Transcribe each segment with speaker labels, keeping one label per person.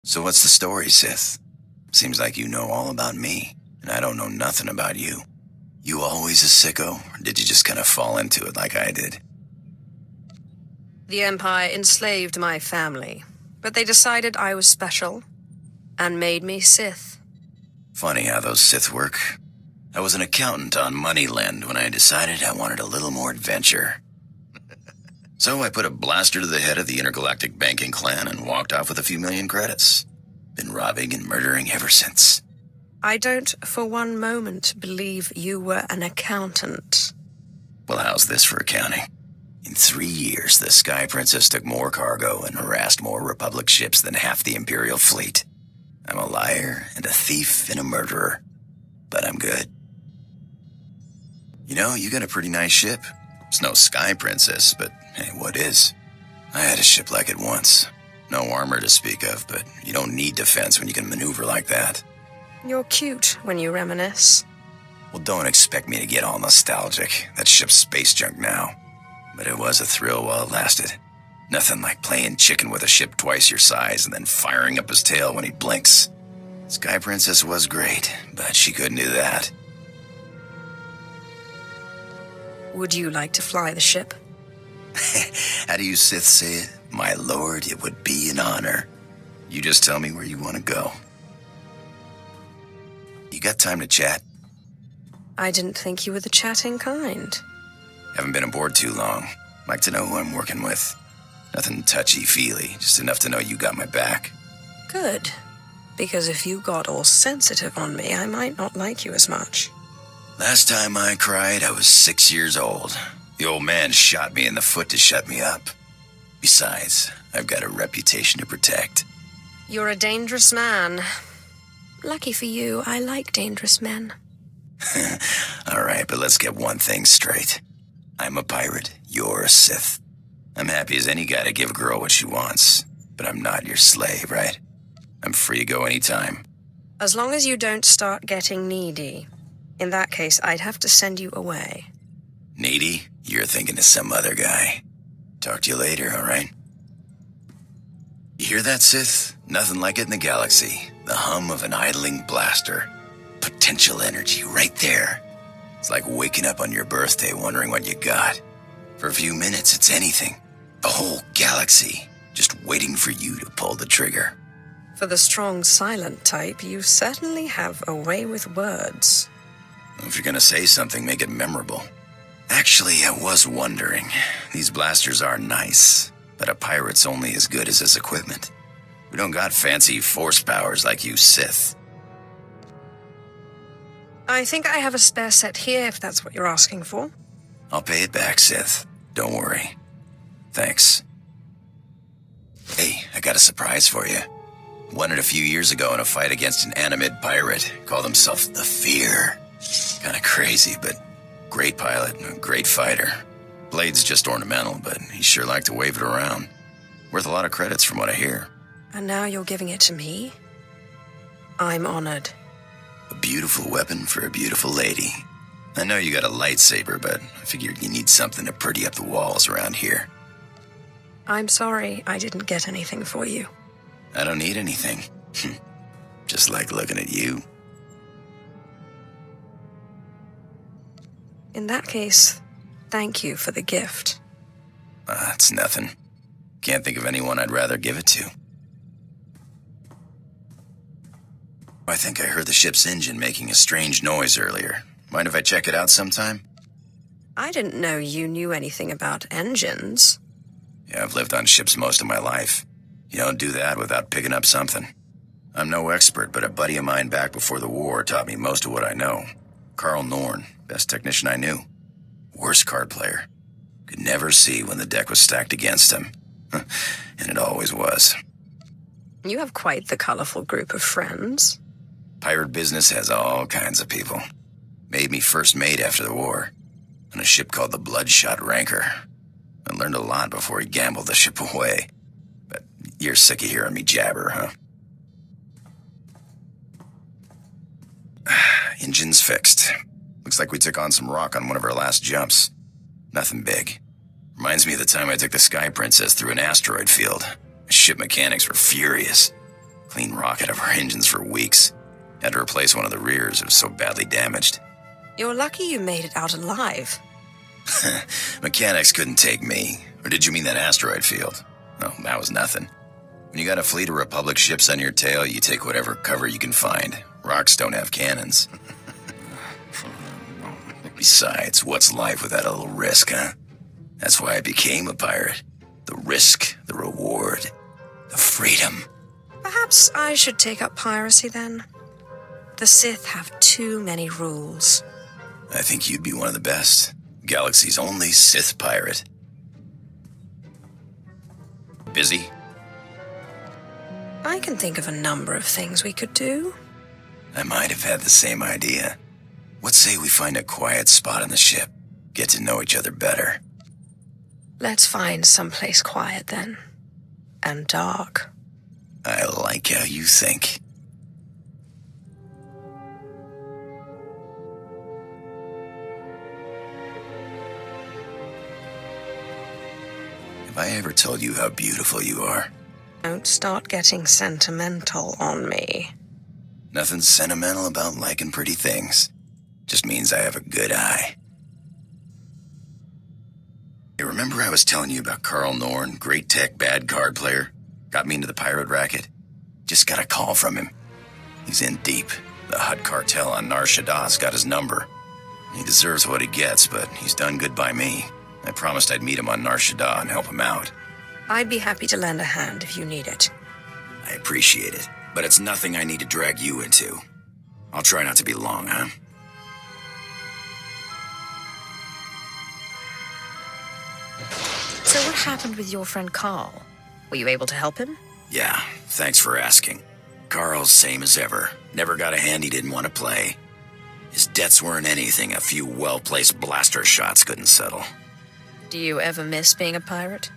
Speaker 1: So what's the story, Sith? Seems like you know all about me, and I don't know nothing about you. You always a sicko, or did you just kind of fall into it like I did?
Speaker 2: The Empire enslaved my family, but they decided I was special and made me Sith.
Speaker 1: Funny how those Sith work. I was an accountant on Moneyland when I decided I wanted a little more adventure. So I put a blaster to the head of the intergalactic banking clan and walked off with a few million credits. Been robbing and murdering ever since.
Speaker 2: I don't for one moment believe you were an accountant.
Speaker 1: Well, how's this for accounting? In 3 years, the Sky Princess took more cargo and harassed more Republic ships than half the Imperial fleet. I'm a liar and a thief and a murderer, but I'm good. You know, you got a pretty nice ship. It's no Sky Princess, but hey, what is? I had a ship like it once. No armor to speak of, but you don't need defense when you can maneuver like that.
Speaker 2: You're cute when you reminisce.
Speaker 1: Well, don't expect me to get all nostalgic. That ship's space junk now. But it was a thrill while it lasted. Nothing like playing chicken with a ship twice your size and then firing up his tail when he blinks. Sky Princess was great, but she couldn't do that.
Speaker 2: Would you like to fly the ship?
Speaker 1: How do you Sith say it? My lord, it would be an honor. You just tell me where you want to go. You got time to chat?
Speaker 2: I didn't think you were the chatting kind.
Speaker 1: Haven't been aboard too long. Like to know who I'm working with. Nothing touchy-feely, just enough to know you got my back.
Speaker 2: Good. Because if you got all sensitive on me, I might not like you as much.
Speaker 1: Last time I cried, I was 6 years old. The old man shot me in the foot to shut me up. Besides, I've got a reputation to protect.
Speaker 2: You're a dangerous man. Lucky for you, I like dangerous men.
Speaker 1: All right, but let's get one thing straight. I'm a pirate, you're a Sith. I'm happy as any guy to give a girl what she wants, but I'm not your slave, right? I'm free to go anytime.
Speaker 2: As long as you don't start getting needy. In that case, I'd have to send you away.
Speaker 1: Needy? You're thinking of some other guy. Talk to you later, all right? You hear that, Sith? Nothing like it in the galaxy. The hum of an idling blaster. Potential energy right there. It's like waking up on your birthday wondering what you got. For a few minutes, it's anything. The whole galaxy, just waiting for you to pull the trigger.
Speaker 2: For the strong, silent type, you certainly have a way with words.
Speaker 1: If you're gonna say something, make it memorable. Actually, I was wondering. These blasters are nice, but a pirate's only as good as his equipment. We don't got fancy force powers like you Sith.
Speaker 2: I think I have a spare set here, if that's what you're asking for.
Speaker 1: I'll pay it back, Sith. Don't worry. Thanks. Hey, I got a surprise for you. Won it a few years ago in a fight against an animate pirate. Called himself the Fear. Kinda crazy, but great pilot and a great fighter. Blade's just ornamental, but he sure liked to wave it around. Worth a lot of credits from what I hear.
Speaker 2: And now you're giving it to me? I'm honored.
Speaker 1: A beautiful weapon for a beautiful lady. I know you got a lightsaber, but I figured you need something to pretty up the walls around here.
Speaker 2: I'm sorry I didn't get anything for you.
Speaker 1: I don't need anything. Just like looking at you.
Speaker 2: In that case, thank you for the gift.
Speaker 1: It's nothing. Can't think of anyone I'd rather give it to. I think I heard the ship's engine making a strange noise earlier. Mind if I check it out sometime?
Speaker 2: I didn't know you knew anything about engines.
Speaker 1: Yeah, I've lived on ships most of my life. You don't do that without picking up something. I'm no expert, but a buddy of mine back before the war taught me most of what I know. Carl Norn, best technician I knew. Worst card player. Could never see when the deck was stacked against him. And it always was.
Speaker 2: You have quite the colorful group of friends.
Speaker 1: Pirate business has all kinds of people. Made me first mate after the war. On a ship called the Bloodshot Ranker. I learned a lot before he gambled the ship away. But you're sick of hearing me jabber, huh? Engine's fixed. Looks like we took on some rock on one of our last jumps. Nothing big. Reminds me of the time I took the Sky Princess through an asteroid field. The ship mechanics were furious. Clean rock out of our engines for weeks. Had to replace one of the rears, it was so badly damaged.
Speaker 2: You're lucky you made it out alive.
Speaker 1: Mechanics couldn't take me. Or did you mean that asteroid field? No, that was nothing. When you got a fleet of Republic ships on your tail, you take whatever cover you can find. Rocks don't have cannons. Besides, what's life without a little risk, huh? That's why I became a pirate. The risk, the reward, the freedom.
Speaker 2: Perhaps I should take up piracy then. The Sith have too many rules.
Speaker 1: I think you'd be one of the best. Galaxy's only Sith pirate. Busy?
Speaker 2: I can think of a number of things we could do.
Speaker 1: I might have had the same idea. What say we find a quiet spot on the ship? Get to know each other better.
Speaker 2: Let's find someplace quiet then. And dark.
Speaker 1: I like how you think. Have I ever told you how beautiful you are?
Speaker 2: Don't start getting sentimental on me.
Speaker 1: Nothing sentimental about liking pretty things. Just means I have a good eye. You remember I was telling you about Carl Norn, great tech, bad card player? Got me into the pirate racket? Just got a call from him. He's in deep. The Hutt cartel on Nar Shaddah's got his number. He deserves what he gets, but he's done good by me. I promised I'd meet him on Nar Shaddaa and help him out.
Speaker 2: I'd be happy to lend a hand if you need it.
Speaker 1: I appreciate it, but it's nothing I need to drag you into. I'll try not to be long, huh?
Speaker 2: So what happened with your friend Carl? Were you able to help him?
Speaker 1: Yeah, thanks for asking. Carl's same as ever. Never got a hand he didn't want to play. His debts weren't anything a few well-placed blaster shots couldn't settle.
Speaker 2: Do you ever miss being a pirate?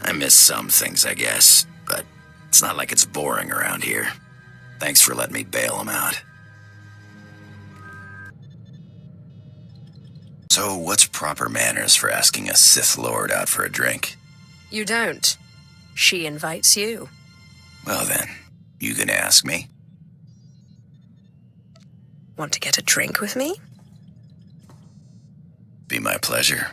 Speaker 1: I miss some things, I guess, but it's not like it's boring around here. Thanks for letting me bail him out. So, what's proper manners for asking a Sith Lord out for a drink?
Speaker 2: You don't. She invites you.
Speaker 1: Well then, you can ask me.
Speaker 2: Want to get a drink with me?
Speaker 1: Be my pleasure.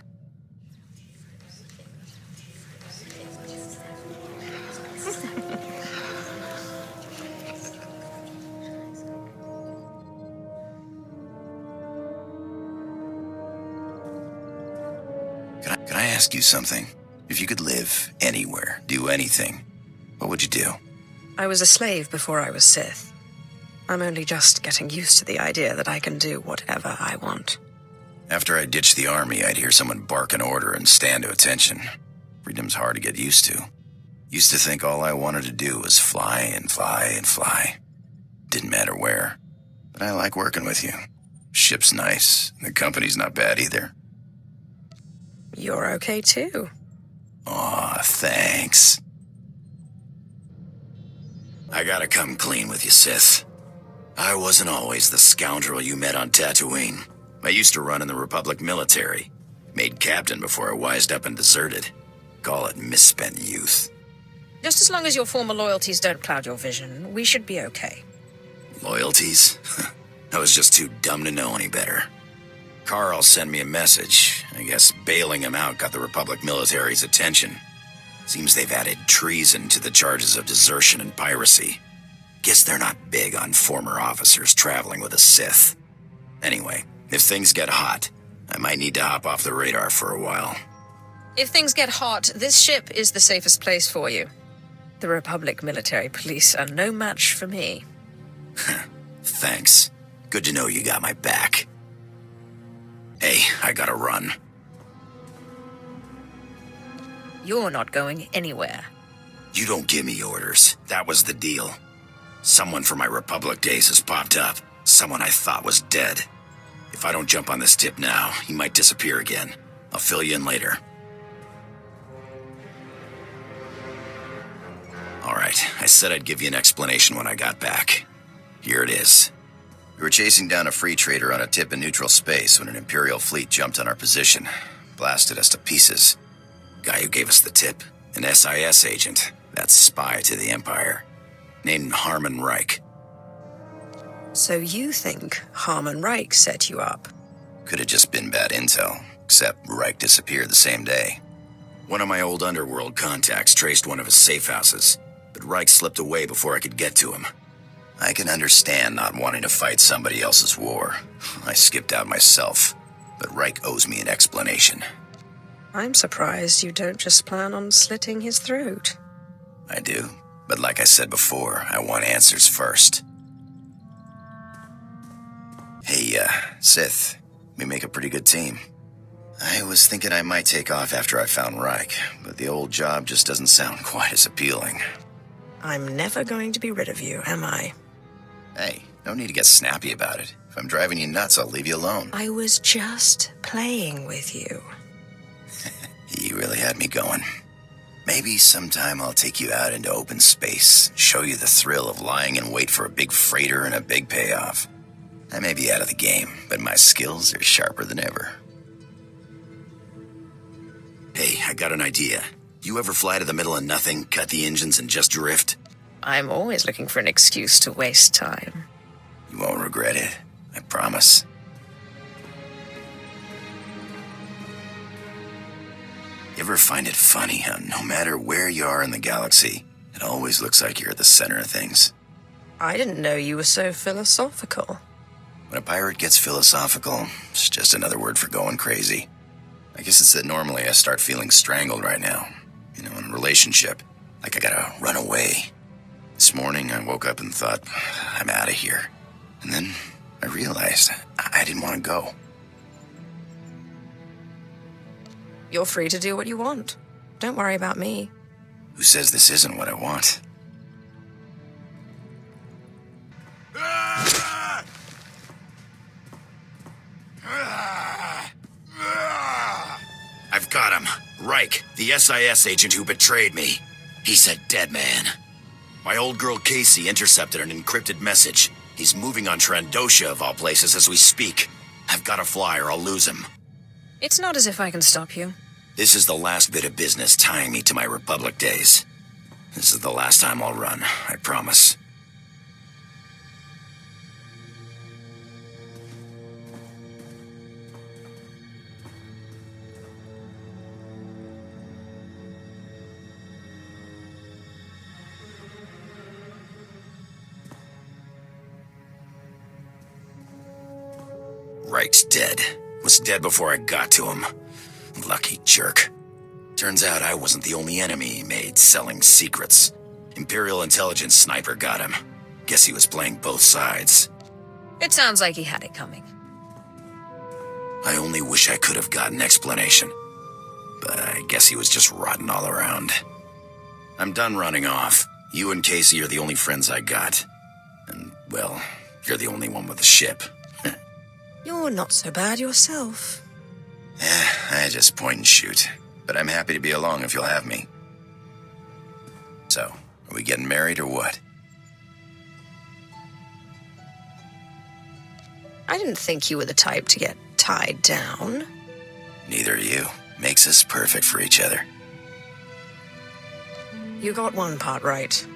Speaker 1: Can I ask you something? If you could live anywhere, do anything, what would you do?
Speaker 2: I was a slave before I was Sith. I'm only just getting used to the idea that I can do whatever I want.
Speaker 1: After I ditched the army, I'd hear someone bark an order and stand to attention. Freedom's hard to get used to. Used to think all I wanted to do was fly and fly and fly. Didn't matter where. But I like working with you. Ship's nice, and the company's not bad either.
Speaker 2: You're okay too.
Speaker 1: Aw, thanks. I gotta come clean with you, Sith. I wasn't always the scoundrel you met on Tatooine. I used to run in the Republic military. Made captain before I wised up and deserted. Call it misspent youth.
Speaker 2: Just as long as your former loyalties don't cloud your vision, we should be okay.
Speaker 1: Loyalties? I was just too dumb to know any better. Carl sent me a message. I guess bailing him out got the Republic military's attention. Seems they've added treason to the charges of desertion and piracy. Guess they're not big on former officers traveling with a Sith. Anyway, if things get hot, I might need to hop off the radar for a while.
Speaker 2: If things get hot, this ship is the safest place for you. The Republic military police are no match for me.
Speaker 1: Thanks. Good to know you got my back. Hey, I gotta run.
Speaker 2: You're not going anywhere.
Speaker 1: You don't give me orders. That was the deal. Someone from my Republic days has popped up. Someone I thought was dead. If I don't jump on this tip now, he might disappear again. I'll fill you in later. Alright, I said I'd give you an explanation when I got back. Here it is. We were chasing down a free trader on a tip in neutral space when an Imperial fleet jumped on our position. Blasted us to pieces. Guy who gave us the tip, an SIS agent. That's spy to the Empire. named Harmon Reich.
Speaker 2: So you think Harmon Reich set you up?
Speaker 1: Could have just been bad intel, except Reich disappeared the same day. One of my old underworld contacts traced one of his safe houses, but Reich slipped away before I could get to him. I can understand not wanting to fight somebody else's war. I skipped out myself, but Reich owes me an explanation.
Speaker 2: I'm surprised you don't just plan on slitting his throat.
Speaker 1: I do, but like I said before, I want answers first. Hey, Sith, we make a pretty good team. I was thinking I might take off after I found Reich, but the old job just doesn't sound quite as appealing.
Speaker 2: I'm never going to be rid of you, am I?
Speaker 1: Hey, no need to get snappy about it. If I'm driving you nuts, I'll leave you alone.
Speaker 2: I was just playing with you.
Speaker 1: You really had me going. Maybe sometime I'll take you out into open space, show you the thrill of lying in wait for a big freighter and a big payoff. I may be out of the game, but my skills are sharper than ever. Hey, I got an idea. You ever fly to the middle of nothing, cut the engines, and just drift?
Speaker 2: I'm always looking for an excuse to waste time.
Speaker 1: You won't regret it, I promise. You ever find it funny how no matter where you are in the galaxy, it always looks like you're at the center of things?
Speaker 2: I didn't know you were so philosophical.
Speaker 1: When a pirate gets philosophical, it's just another word for going crazy. I guess it's that normally I start feeling strangled right now. You know, in a relationship, like I gotta run away. This morning I woke up and thought, I'm out of here. And then I realized I didn't want to go.
Speaker 2: You're free to do what you want. Don't worry about me.
Speaker 1: Who says this isn't what I want? I've got him. Reich, the SIS agent who betrayed me. He's a dead man. My old girl Casey intercepted an encrypted message. He's moving on Trandosha, of all places, as we speak. I've got to fly or I'll lose him.
Speaker 2: It's not as if I can stop you.
Speaker 1: This is the last bit of business tying me to my Republic days. This is the last time I'll run, I promise. Reich's dead. Was dead before I got to him. Lucky jerk. Turns out I wasn't the only enemy he made selling secrets. Imperial intelligence sniper got him. Guess he was playing both sides.
Speaker 2: It sounds like he had it coming.
Speaker 1: I only wish I could have gotten explanation. But I guess he was just rotten all around. I'm done running off. You and Casey are the only friends I got. And, well, you're the only one with the ship.
Speaker 2: You're not so bad yourself.
Speaker 1: I just point and shoot. But I'm happy to be along if you'll have me. So, are we getting married or what?
Speaker 2: I didn't think you were the type to get tied down.
Speaker 1: Neither are you. Makes us perfect for each other.
Speaker 2: You got one part right.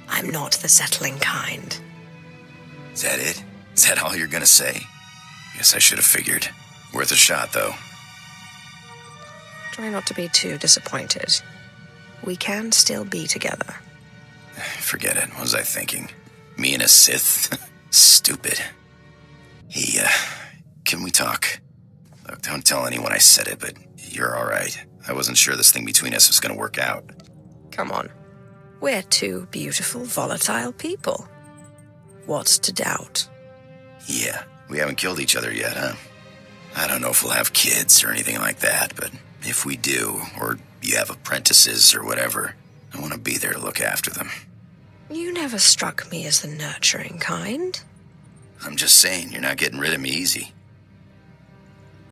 Speaker 2: I'm not the settling kind.
Speaker 1: Is that it? Is that all you're gonna say? Guess I should have figured. Worth a shot, though.
Speaker 2: Try not to be too disappointed. We can still be together.
Speaker 1: Forget it. What was I thinking? Me and a Sith? Stupid. Hey, can we talk? Look, don't tell anyone I said it, but you're alright. I wasn't sure this thing between us was gonna work out.
Speaker 2: Come on. We're two beautiful, volatile people. What's to doubt?
Speaker 1: Yeah, we haven't killed each other yet, huh? I don't know if we'll have kids or anything like that, but if we do, or you have apprentices or whatever, I want to be there to look after them.
Speaker 2: You never struck me as the nurturing kind.
Speaker 1: I'm just saying, you're not getting rid of me easy.